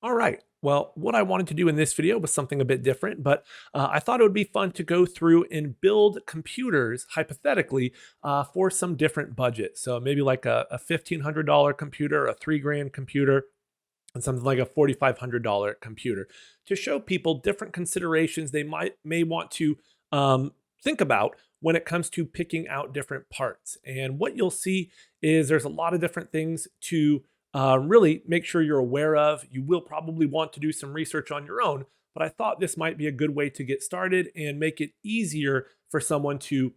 All right. Well, what I wanted to do in this video was something a bit different, but I thought it would be fun to go through and build computers, hypothetically, for some different budgets. So maybe like a $1,500 computer, a 3 grand computer, and something like a $4,500 computer to show people different considerations they may want to think about when it comes to picking out different parts. And what you'll see is there's a lot of different things to really make sure you're aware of. You will probably want to do some research on your own, but I thought this might be a good way to get started and make it easier for someone to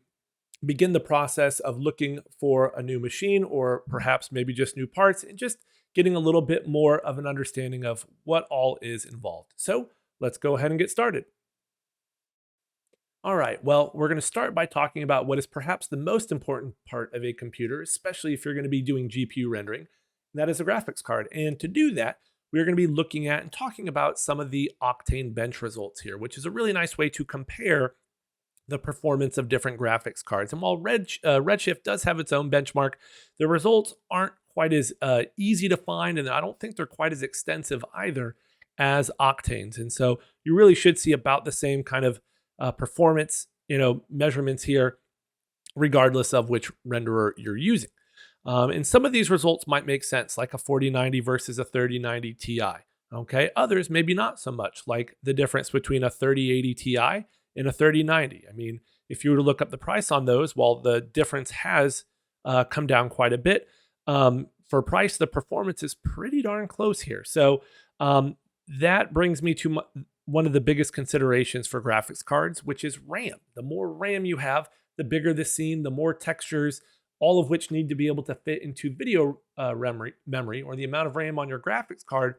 begin the process of looking for a new machine or perhaps maybe just new parts and just getting a little bit more of an understanding of what all is involved. So let's go ahead and get started. All right, well, we're going to start by talking about what is perhaps the most important part of a computer, especially if you're going to be doing GPU rendering, and that is a graphics card. And to do that, we're going to be looking at and talking about some of the Octane bench results here, which is a really nice way to compare the performance of different graphics cards. And while Redshift does have its own benchmark, the results aren't quite as easy to find, and I don't think they're quite as extensive either as Octane's. And so you really should see about the same kind of performance, measurements here, regardless of which renderer you're using. And some of these results might make sense, like a 4090 versus a 3090 Ti. Okay, others maybe not so much, like the difference between a 3080 Ti and a 3090. I mean, if you were to look up the price on those, while the difference has come down quite a bit, for price, the performance is pretty darn close here. So that brings me to one of the biggest considerations for graphics cards, which is RAM. The more RAM you have, the bigger the scene, the more textures, all of which need to be able to fit into video memory, or the amount of RAM on your graphics card,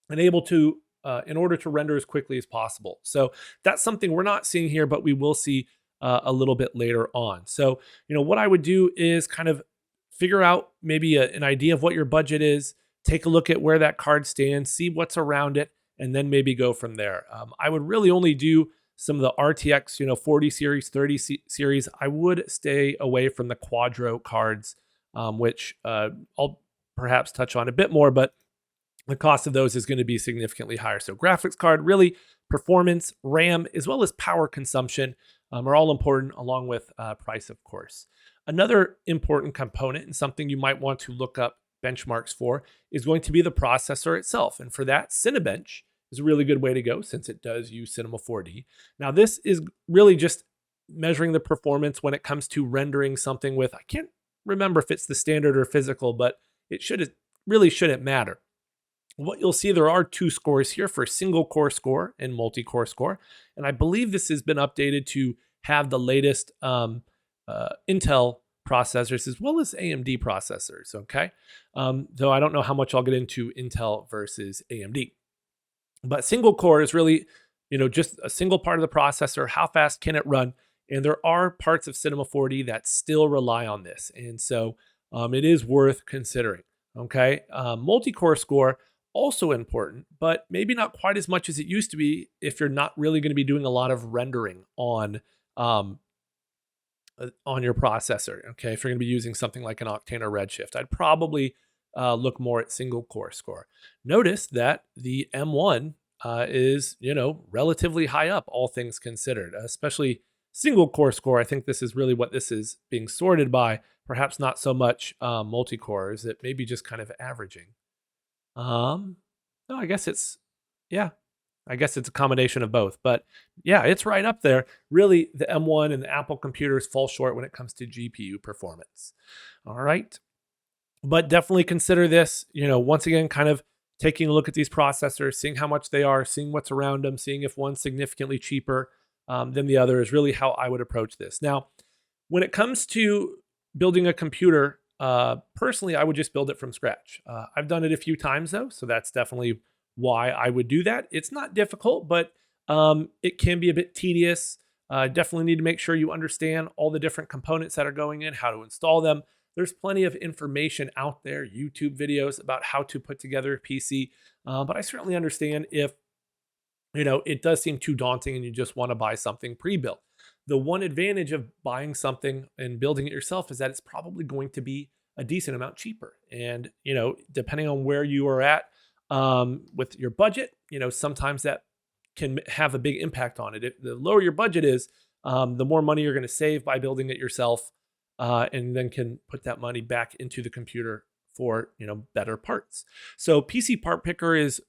and able to in order to render as quickly as possible. So that's something we're not seeing here, but we will see a little bit later on. So, what I would do is kind of figure out maybe an idea of what your budget is, take a look at where that card stands, see what's around it, and then maybe go from there. I would really only do some of the RTX, 40 series, 30 series. I would stay away from the Quadro cards, which I'll perhaps touch on a bit more, but the cost of those is going to be significantly higher. So graphics card, really performance, RAM, as well as power consumption are all important, along with price, of course. Another important component, and something you might want to look up benchmarks for, is going to be the processor itself. And for that, Cinebench is a really good way to go, since it does use Cinema 4D. Now, this is really just measuring the performance when it comes to rendering something with, I can't remember if it's the standard or physical, but it really shouldn't matter. What you'll see, there are two scores here for single core score and multi-core score. And I believe this has been updated to have the latest Intel processors as well as AMD processors, okay? Though I don't know how much I'll get into Intel versus AMD. But single core is really, just a single part of the processor. How fast can it run? And there are parts of Cinema 4D that still rely on this. And so it is worth considering, okay? Multi-core score, also important, but maybe not quite as much as it used to be if you're not really going to be doing a lot of rendering on your processor. Okay, if you're going to be using something like an Octane or Redshift, I'd probably look more at single core score. Notice that the M1 is, relatively high up, all things considered, especially single core score. I think this is really what this is being sorted by, perhaps not so much multi-core, is it maybe just kind of averaging. No, I guess it's a combination of both. But yeah, it's right up there. Really, the M1 and the Apple computers fall short when it comes to GPU performance. All right. But definitely consider this, once again, kind of taking a look at these processors, seeing how much they are, seeing what's around them, seeing if one's significantly cheaper than the other is really how I would approach this. Now, when it comes to building a computer, personally, I would just build it from scratch. I've done it a few times though, so that's definitely why I would do that. It's not difficult, but it can be a bit tedious. Definitely need to make sure you understand all the different components that are going in, how to install them. There's plenty of information out there, YouTube videos about how to put together a PC. But I certainly understand if it does seem too daunting and you just want to buy something pre-built. The one advantage of buying something and building it yourself is that it's probably going to be a decent amount cheaper. And, depending on where you are at, with your budget, sometimes that can have a big impact on it. The lower your budget is, the more money you're going to save by building it yourself, and then can put that money back into the computer for better parts. So PC Part Picker is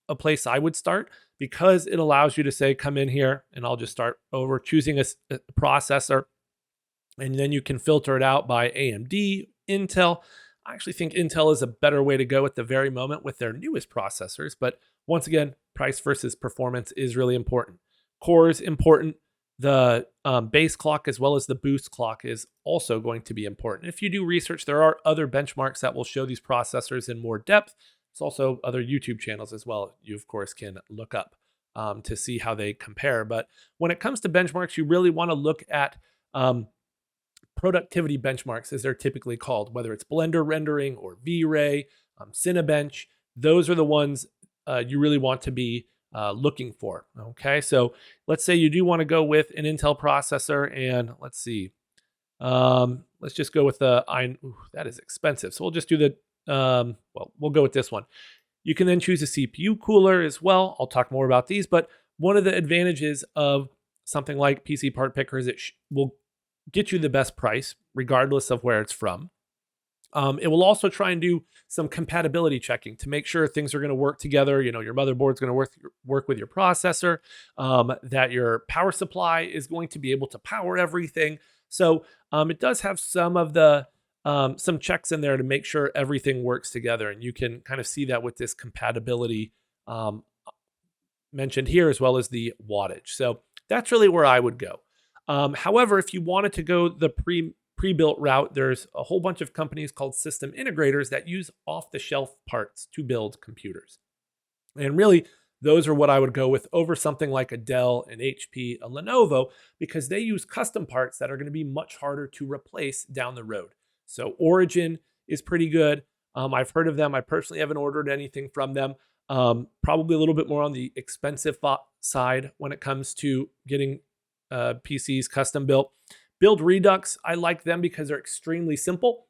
a place I would start because it allows you to say, come in here, and I'll just start over choosing a processor, and then you can filter it out by AMD, Intel. I actually think Intel is a better way to go at the very moment with their newest processors, but once again, price versus performance is really important. Core is important. The base clock as well as the boost clock is also going to be important. If you do research, there are other benchmarks that will show these processors in more depth. There's also other YouTube channels as well you, of course, can look up to see how they compare. But when it comes to benchmarks, you really want to look at productivity benchmarks, as they're typically called, whether it's Blender rendering or V-Ray, Cinebench. Those are the ones you really want to be looking for. Okay, so let's say you do want to go with an Intel processor, and let's see, let's just go with the that is expensive. So we'll just do the we'll go with this one. You can then choose a CPU cooler as well. I'll talk more about these, but one of the advantages of something like PC Part Picker is it will get you the best price regardless of where it's from. It will also try and do some compatibility checking to make sure things are going to work together. Your motherboard's going to work with your processor, that your power supply is going to be able to power everything. So it does have some of the some checks in there to make sure everything works together. And you can kind of see that with this compatibility mentioned here, as well as the wattage. So that's really where I would go. However, if you wanted to go the pre-built route, there's a whole bunch of companies called system integrators that use off-the-shelf parts to build computers. And really, those are what I would go with over something like a Dell, an HP, a Lenovo, because they use custom parts that are going to be much harder to replace down the road. So Origin is pretty good. I've heard of them. I personally haven't ordered anything from them. Probably a little bit more on the expensive side when it comes to getting PCs custom built. Build Redux, I like them because they're extremely simple.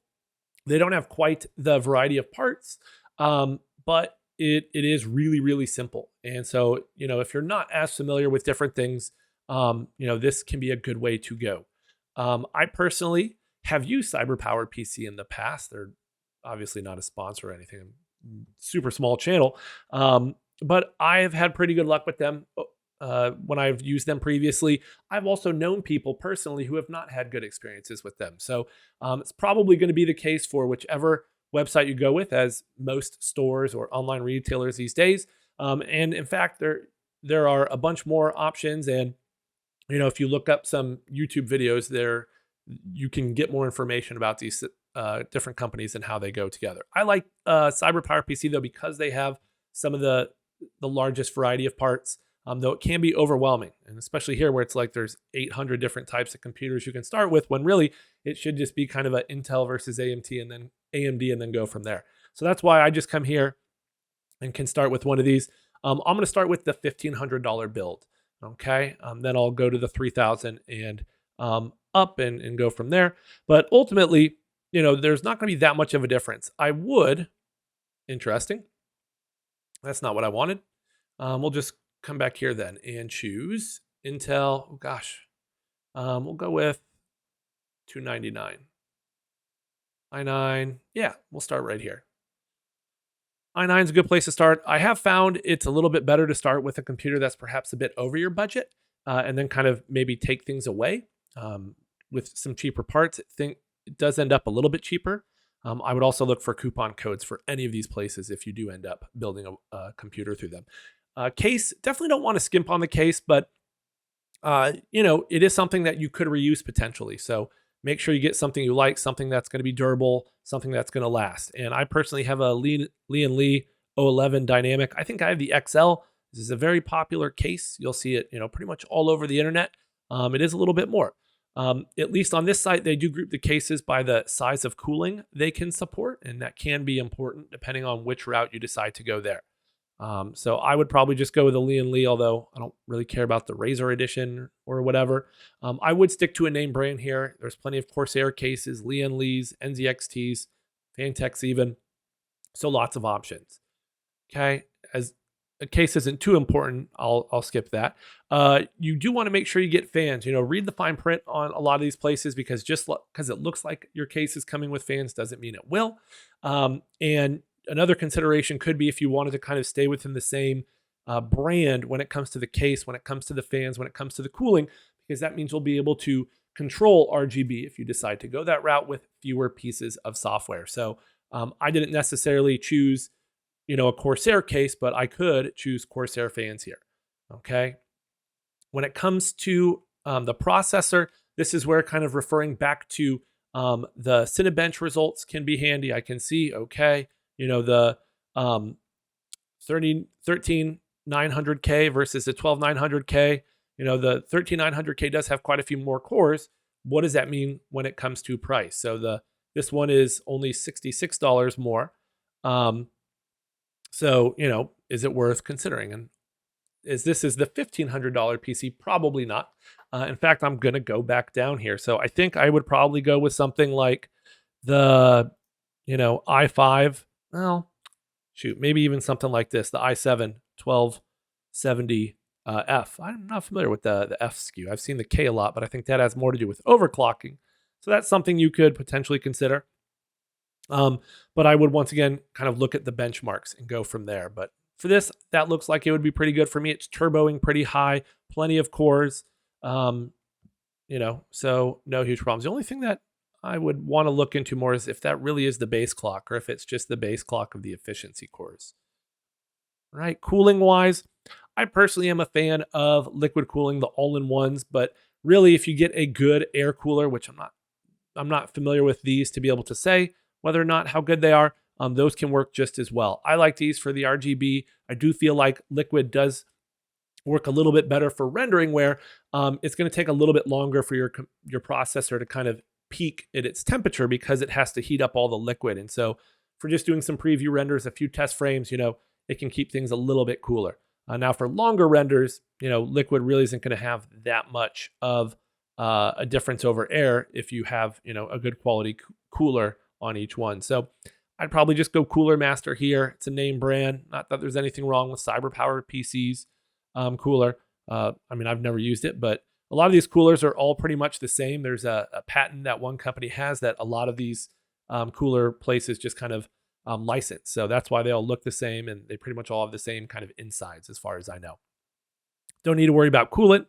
They don't have quite the variety of parts, but it is really, really simple. And so, if you're not as familiar with different things, this can be a good way to go. I personally have used CyberPower PC in the past. They're obviously not a sponsor or anything. Super small channel, but I have had pretty good luck with them. When I've used them previously. I've also known people personally who have not had good experiences with them. So it's probably going to be the case for whichever website you go with, as most stores or online retailers these days. And in fact, there are a bunch more options. And, if you look up some YouTube videos there, you can get more information about these different companies and how they go together. I like CyberPower PC, though, because they have some of the largest variety of parts. Though it can be overwhelming, and especially here where it's like there's 800 different types of computers you can start with, when really it should just be kind of an Intel versus AMD and then go from there. So that's why I just come here and can start with one of these. I'm going to start with the $1,500 build. Okay, then I'll go to the 3,000 and up and go from there. But ultimately, there's not going to be that much of a difference. Interesting. That's not what I wanted. We'll just come back here then and choose Intel. Oh gosh, we'll go with 299. i9. Yeah, we'll start right here. i9 is a good place to start. I have found it's a little bit better to start with a computer that's perhaps a bit over your budget, and then kind of maybe take things away with some cheaper parts. I think it does end up a little bit cheaper. I would also look for coupon codes for any of these places if you do end up building a computer through them. Case, definitely don't want to skimp on the case, but it is something that you could reuse potentially. So make sure you get something you like, something that's going to be durable, something that's going to last. And I personally have a Lee & Lee 011 Dynamic. I think I have the XL. This is a very popular case. You'll see it, pretty much all over the internet. It is a little bit more. At least on this site, they do group the cases by the size of cooling they can support, and that can be important depending on which route you decide to go there. So I would probably just go with a Lee & Lee, although I don't really care about the Razer edition or whatever. I would stick to a name brand here. There's plenty of Corsair cases, Lee & Lees, NZXTs, Fantex even. So lots of options. Okay, as a case isn't too important, I'll skip that. You do want to make sure you get fans. Read the fine print on a lot of these places, because just because it looks like your case is coming with fans doesn't mean it will. And another consideration could be if you wanted to kind of stay within the same brand when it comes to the case, when it comes to the fans, when it comes to the cooling, because that means you'll be able to control RGB if you decide to go that route with fewer pieces of software. So I didn't necessarily choose a Corsair case, but I could choose Corsair fans here. Okay. When it comes to the processor, this is where kind of referring back to the Cinebench results can be handy. I can see, okay, the 13900K versus the 12900K. The 13900K does have quite a few more cores. What does that mean when it comes to price? So this one is only $66 more. So, is it worth considering? And this is the $1,500 PC? Probably not. In fact, I'm going to go back down here. So I think I would probably go with something like the, i5. Well, shoot, maybe even something like this, the i7 1270 F. I'm not familiar with the F SKU. I've seen the K a lot, but I think that has more to do with overclocking. So that's something you could potentially consider. But I would once again kind of look at the benchmarks and go from there. But for this, that looks like it would be pretty good for me. It's turboing pretty high, plenty of cores, so no huge problems. The only thing that I would want to look into more is if that really is the base clock or if it's just the base clock of the efficiency cores. Right, cooling wise, I personally am a fan of liquid cooling, the all-in-ones, but really if you get a good air cooler, which I'm not familiar with these to be able to say whether or not how good they are, those can work just as well. I like these for the RGB. I do feel like liquid does work a little bit better for rendering, where it's going to take a little bit longer for your processor to kind of peak at its temperature because it has to heat up all the liquid. And so for just doing some preview renders, a few test frames, it can keep things a little bit cooler. Now for longer renders, liquid really isn't going to have that much of a difference over air if you have, a good quality cooler on each one. So I'd probably just go Cooler Master here. It's a name brand. Not that there's anything wrong with CyberPower PC's cooler. I've never used it, but a lot of these coolers are all pretty much the same. There's a patent that one company has that a lot of these cooler places just kind of license. So that's why they all look the same, and they pretty much all have the same kind of insides as far as I know. Don't need to worry about coolant.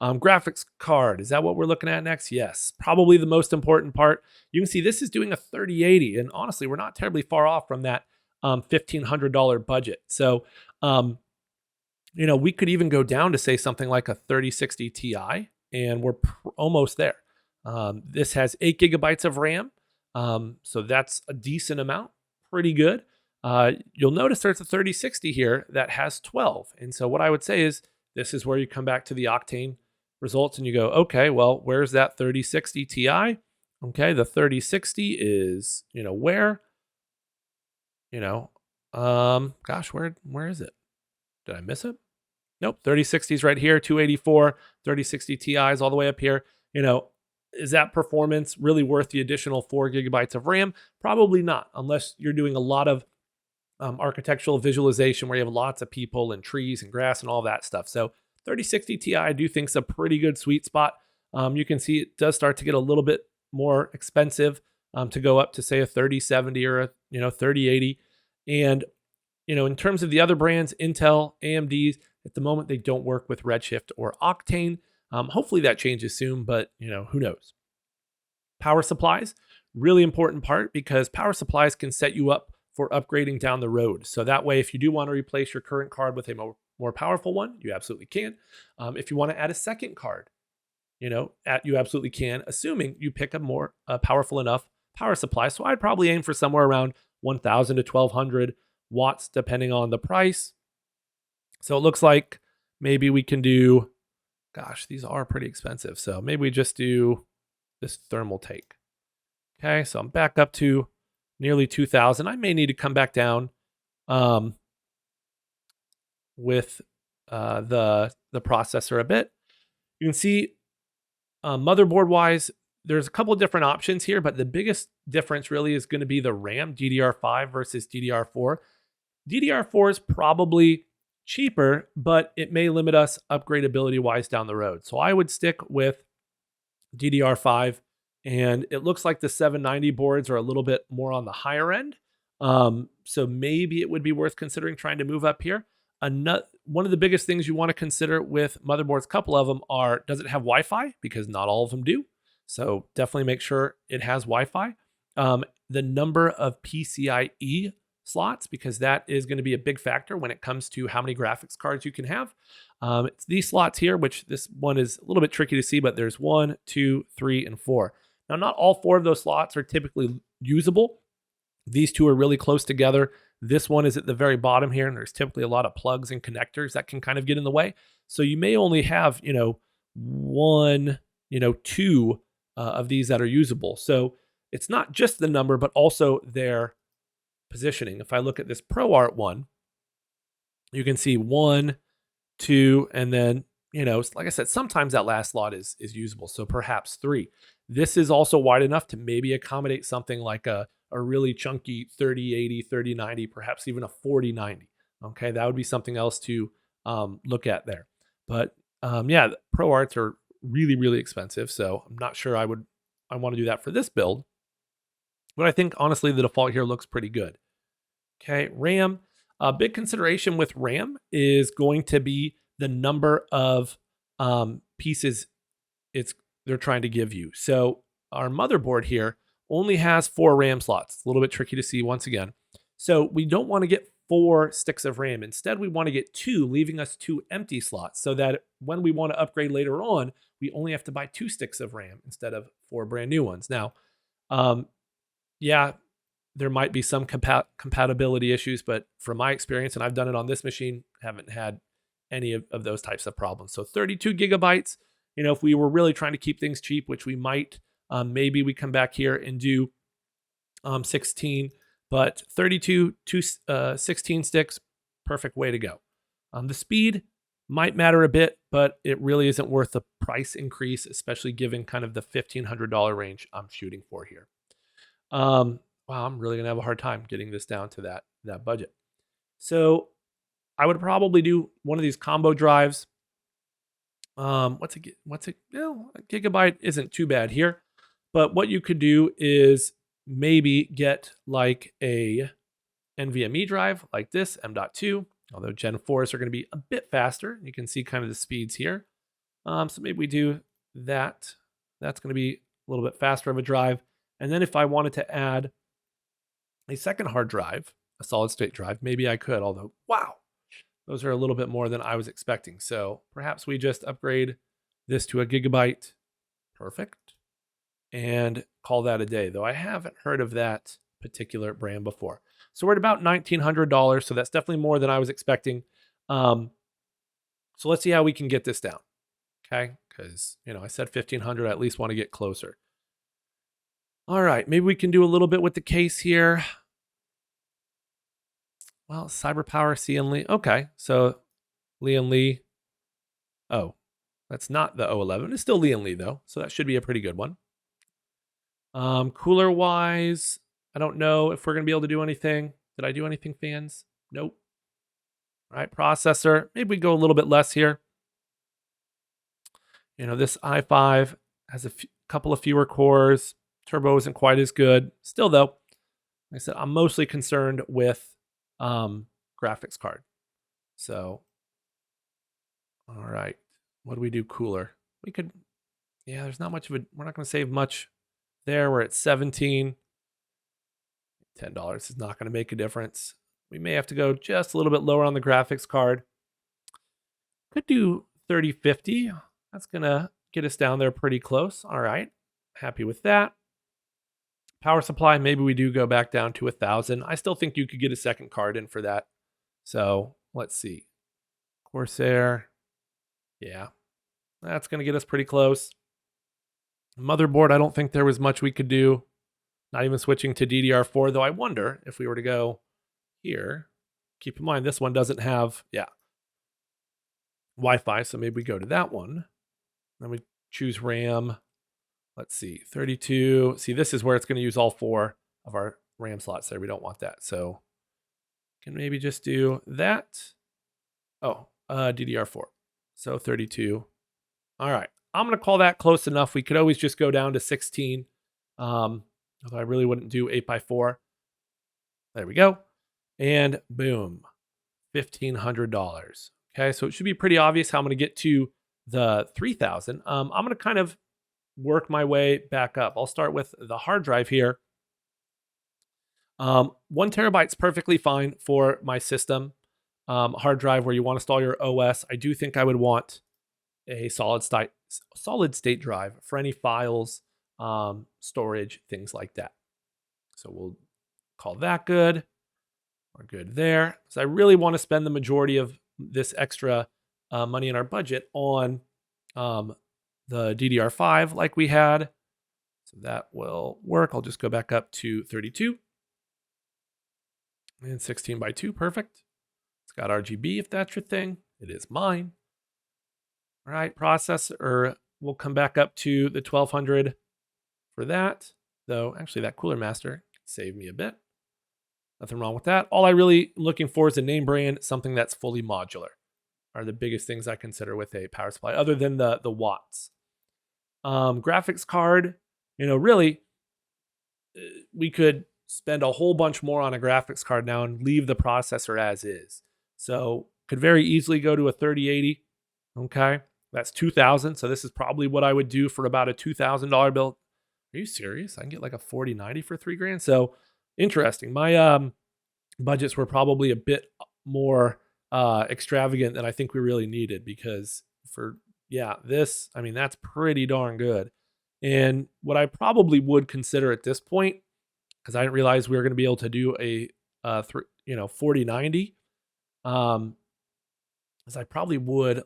Graphics card, is that what we're looking at next? Yes, probably the most important part. You can see this is doing a 3080, and honestly, we're not terribly far off from that $1,500 budget. So, we could even go down to say something like a 3060 Ti, and we're almost there. This has 8 gigabytes of RAM, so that's a decent amount, pretty good. You'll notice there's a 3060 here that has 12, and so what I would say is this is where you come back to the Octane results and you go, okay, well, where's that 3060 Ti? Okay, the 3060 is, where? Gosh, where is it? Did I miss it? Nope, 3060 is right here, 284, 3060 Ti is all the way up here. Is that performance really worth the additional 4 gigabytes of RAM? Probably not, unless you're doing a lot of architectural visualization where you have lots of people and trees and grass and all that stuff. So 3060 Ti I do think is a pretty good sweet spot. You can see it does start to get a little bit more expensive to go up to say a 3070 or a 3080. And in terms of the other brands, Intel, AMD's, at the moment they don't work with Redshift or Octane. Hopefully that changes soon, but who knows. Power supplies, really important part, because power supplies can set you up for upgrading down the road. So that way, if you do want to replace your current card with a more powerful one, you absolutely can. If you want to add a second card, you absolutely can, assuming you pick a more powerful enough power supply. So I'd probably aim for somewhere around 1,000 to 1,200 watts, depending on the price. So it looks like maybe we can do, gosh, these are pretty expensive. So maybe we just do this thermal take. Okay, so I'm back up to nearly 2,000. I may need to come back down with the processor a bit. You can see motherboard wise, there's a couple of different options here, but the biggest difference really is going to be the RAM, DDR5 versus DDR4. DDR4 is probably cheaper, but it may limit us upgradability wise down the road. So I would stick with DDR5, and it looks like the 790 boards are a little bit more on the higher end. So maybe it would be worth considering trying to move up here. One of the biggest things you want to consider with motherboards, a couple of them are, does it have Wi-Fi? Because not all of them do. So definitely make sure it has Wi-Fi. The number of PCIe slots, because that is going to be a big factor when it comes to how many graphics cards you can have. It's these slots here, which this one is a little bit tricky to see, but there's 1, 2, 3, and 4. Now, not all 4 of those slots are typically usable. These 2 are really close together. This one is at the very bottom here, and there's typically a lot of plugs and connectors that can kind of get in the way. So you may only have, 1, 2 of these that are usable. So it's not just the number, but also their positioning. If I look at this ProArt one, you can see 1, 2, and then, like I said, sometimes that last slot is usable. So perhaps 3. This is also wide enough to maybe accommodate something like a really chunky 3080, 3090, perhaps even a 4090. Okay, that would be something else to look at there. But yeah, ProArts are really, really expensive. So I'm not sure I want to do that for this build. But I think honestly, the default here looks pretty good. Okay, RAM. A big consideration with RAM is going to be the number of pieces they're trying to give you. So our motherboard here only has 4 RAM slots. It's a little bit tricky to see once again. So we don't want to get 4 sticks of RAM. Instead, we want to get 2, leaving us 2 empty slots so that when we want to upgrade later on, we only have to buy 2 sticks of RAM instead of 4 brand new ones. Now, yeah, there might be some compatibility issues, but from my experience, and I've done it on this machine, haven't had any of those types of problems. So 32 gigabytes, if we were really trying to keep things cheap, which we might, maybe we come back here and do 16, but 32 to 16 sticks, perfect way to go. The speed might matter a bit, but it really isn't worth the price increase, especially given kind of the $1,500 range I'm shooting for here. Wow, I'm really gonna have a hard time getting this down to that budget. So I would probably do one of these combo drives. What's a gigabyte isn't too bad here, but what you could do is maybe get like a NVMe drive like this M.2, although Gen 4s are going to be a bit faster. You can see kind of the speeds here. So maybe we do that. That's going to be a little bit faster of a drive. And then if I wanted to add a second hard drive, a solid state drive, maybe I could, although, wow, those are a little bit more than I was expecting. So perhaps we just upgrade this to a gigabyte. Perfect. And call that a day, though I haven't heard of that particular brand before. So we're at about $1,900. So that's definitely more than I was expecting. So let's see how we can get this down. Okay. Because, I said 1,500, I at least want to get closer. All right. Maybe we can do a little bit with the case here. Well, CyberPower Cian Lee. Okay. So Lian Lee. Oh, that's not the 011. It's still Lian Lee, though. So that should be a pretty good one. Cooler wise, I don't know if we're going to be able to do anything. Did I do anything, fans? Nope. All right, processor. Maybe we go a little bit less here. This i5 has a couple of fewer cores. Turbo isn't quite as good. Still, though, like I said, I'm mostly concerned with graphics card. So, all right. What do we do cooler? We could, there's not much of a, we're not going to save much there. We're at 17. $10 is not going to make a difference. We may have to go just a little bit lower on the graphics card. Could do 3050. That's going to get us down there pretty close. All right. Happy with that. Power supply, maybe we do go back down to 1,000. I still think you could get a second card in for that. So let's see. Corsair. Yeah. That's going to get us pretty close. Motherboard, I don't think there was much we could do. Not even switching to DDR4, though I wonder if we were to go here. Keep in mind, this one doesn't have, Wi-Fi, so maybe we go to that one. Then we choose RAM. Let's see, 32. See, this is where it's going to use all 4 of our RAM slots there. We don't want that. So can maybe just do that. Oh, DDR4. So 32. All right. I'm going to call that close enough. We could always just go down to 16. Although I really wouldn't do 8x4. There we go. And boom, $1,500. Okay, so it should be pretty obvious how I'm going to get to the 3,000. I'm going to kind of work my way back up. I'll start with the hard drive here. 1 TB is perfectly fine for my system. Hard drive where you want to install your OS. I do think I would want a solid state drive for any files, storage, things like that. So we'll call that good. We're good there. So I really want to spend the majority of this extra money in our budget on the DDR5 like we had. So that will work. I'll just go back up to 32. And 16x2, perfect. It's got RGB if that's your thing. It is mine. All right, processor, we'll come back up to the 1200 for that. Though, actually, that Cooler Master saved me a bit. Nothing wrong with that. All I really am looking for is a name brand, something that's fully modular. Are the biggest things I consider with a power supply, other than the watts. Graphics card, really, we could spend a whole bunch more on a graphics card now and leave the processor as is. So could very easily go to a 3080. Okay, that's 2,000. So this is probably what I would do for about a $2,000 build. Are you serious? I can get like a 4090 for $3,000. So interesting. My budgets were probably a bit more extravagant than I think we really needed, because for this, I mean, that's pretty darn good. And what I probably would consider at this point, because I didn't realize we were going to be able to do a 4090, is I probably would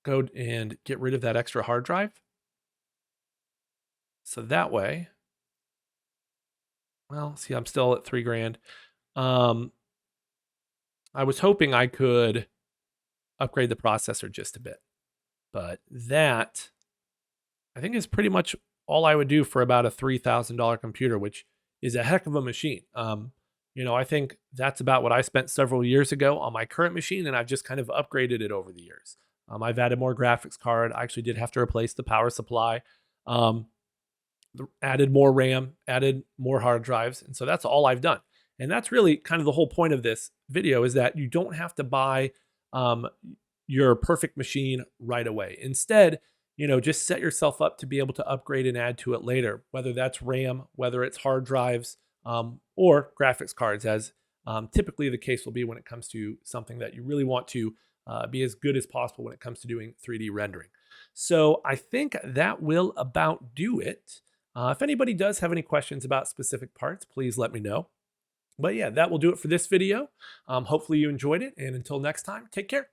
go and get rid of that extra hard drive. So that way, well, see, I'm still at $3,000. I was hoping I could upgrade the processor just a bit, but that I think is pretty much all I would do for about a $3,000 computer, which is a heck of a machine. I think that's about what I spent several years ago on my current machine, and I've just kind of upgraded it over the years. I've added more graphics card. I actually did have to replace the power supply. Added more RAM, added more hard drives. And so that's all I've done. And that's really kind of the whole point of this video, is that you don't have to buy your perfect machine right away. Instead, just set yourself up to be able to upgrade and add to it later, whether that's RAM, whether it's hard drives, or graphics cards, as typically the case will be when it comes to something that you really want to be as good as possible when it comes to doing 3D rendering. So I think that will about do it. If anybody does have any questions about specific parts, please let me know. But yeah, that will do it for this video. Hopefully you enjoyed it. And until next time, take care.